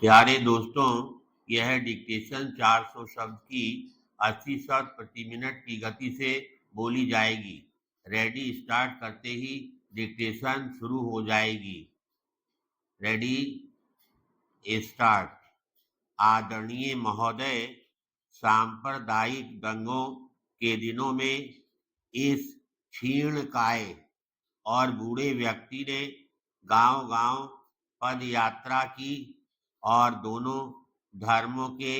प्यारे दोस्तों, यह डिक्टेशन 400 शब्द की 80 शब्द प्रति मिनट की गति से बोली जाएगी। रेडी स्टार्ट करते ही डिक्टेशन शुरू हो जाएगी। Ready start. आदरणीय महोदय, सांप्रदायिक दंगों के दिनों में इस क्षीणकाय और बूढ़े व्यक्ति ने गांव-गांव पद यात्रा की और दोनों धर्मों के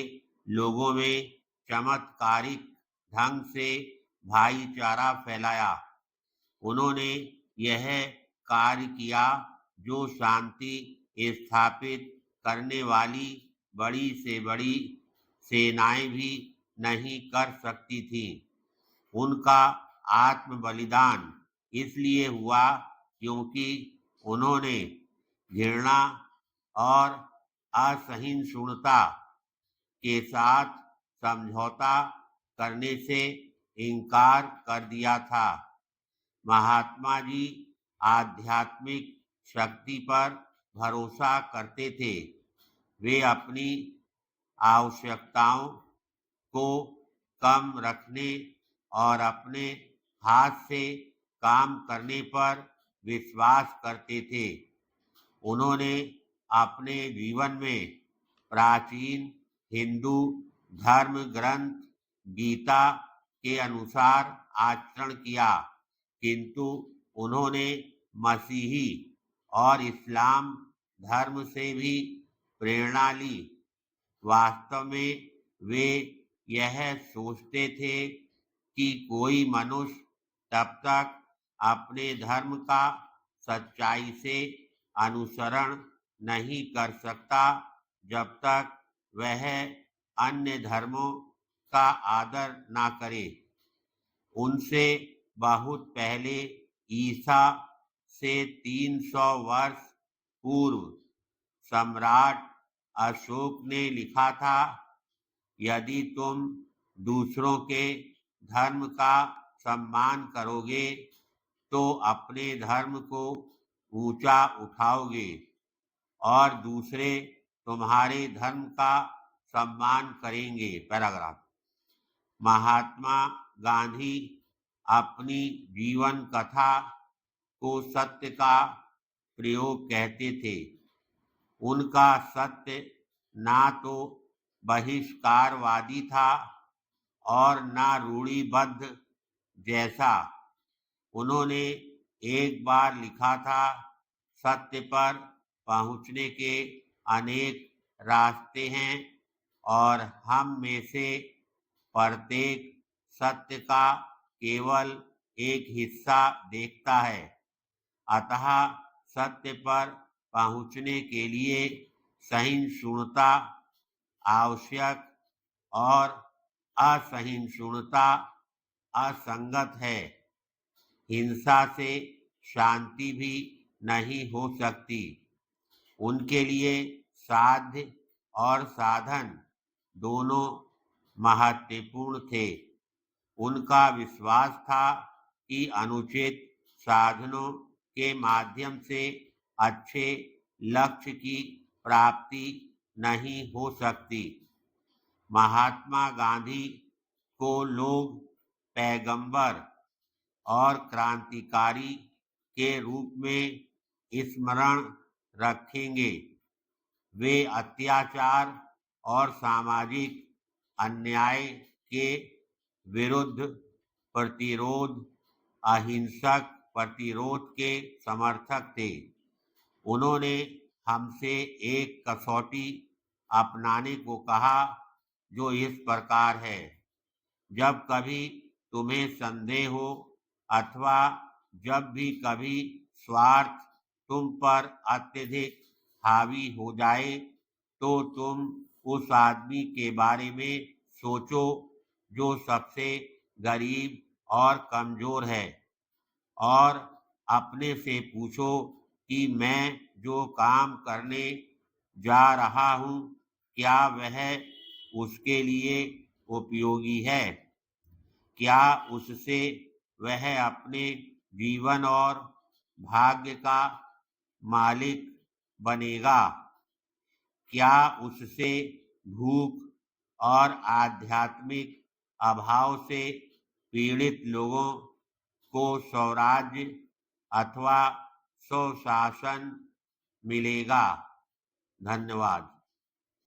लोगों में चमत्कारिक ढंग से भाईचारा फैलाया। उन्होंने यह कार्य किया जो शांति स्थापित करने वाली बड़ी से बड़ी सेनाएं भी नहीं कर सकती थीं। उनका आत्म बलिदान इसलिए हुआ क्योंकि उन्होंने घृणा और असहिष्णुता के साथ समझौता करने से इनकार कर दिया था। महात्मा जी आध्यात्मिक शक्ति पर भरोसा करते थे। वे अपनी आवश्यकताओं को कम रखने और अपने हाथ से काम करने पर विश्वास करते थे। उन्होंने अपने जीवन में प्राचीन हिंदू धर्म ग्रंथ गीता के अनुसार आचरण किया, किंतु उन्होंने मसीही और इस्लाम धर्म से भी प्रेरणा ली। वास्तव में वे यह सोचते थे कि कोई मनुष्य तब तक अपने धर्म का सच्चाई से अनुसरण नहीं कर सकता जब तक वह अन्य धर्मों का आदर ना करे। उनसे बहुत पहले ईसा से 300 वर्ष पूर्व सम्राट अशोक ने लिखा था, यदि तुम दूसरों के धर्म का सम्मान करोगे तो अपने धर्म को ऊंचा उठाओगे और दूसरे तुम्हारे धर्म का सम्मान करेंगे। पैराग्राफ। महात्मा गांधी अपनी जीवन कथा को सत्य का प्रयोग कहते थे। उनका सत्य ना तो बहिष्कारवादी था और ना रूढ़िबद्ध जैसा। उन्होंने एक बार लिखा था, सत्य पर पहुंचने के अनेक रास्ते हैं और हम में से प्रत्येक सत्य का केवल एक हिस्सा देखता है। अतः सत्य पर पहुंचने के लिए सहिष्णुता आवश्यक और असहिष्णुता असंगत है। हिंसा से शांति भी नहीं हो सकती। उनके लिए साध्य और साधन दोनों महत्वपूर्ण थे। उनका विश्वास था कि अनुचित साधनों के माध्यम से अच्छे लक्ष्य की प्राप्ति नहीं हो सकती। महात्मा गांधी को लोग पैगंबर और क्रांतिकारी के रूप में स्मरण रखेंगे। वे अत्याचार और सामाजिक अन्याय के विरुद्ध प्रतिरोध, अहिंसक प्रतिरोध के समर्थक थे। उन्होंने हमसे एक कसौटी अपनाने को कहा जो इस प्रकार है, जब कभी तुम्हें संदेह हो अथवा जब भी कभी स्वार्थ तुम पर अत्यधिक हावी हो जाए तो तुम उस आदमी के बारे में सोचो जो सबसे गरीब और कमजोर है और अपने से पूछो कि मैं जो काम करने जा रहा हूँ क्या वह उसके लिए उपयोगी है, क्या उससे वह अपने जीवन और भाग्य का मालिक बनेगा, क्या उससे भूख और आध्यात्मिक अभाव से पीड़ित लोगों को स्वराज्य अथवा स्वशासन मिलेगा? धन्यवाद।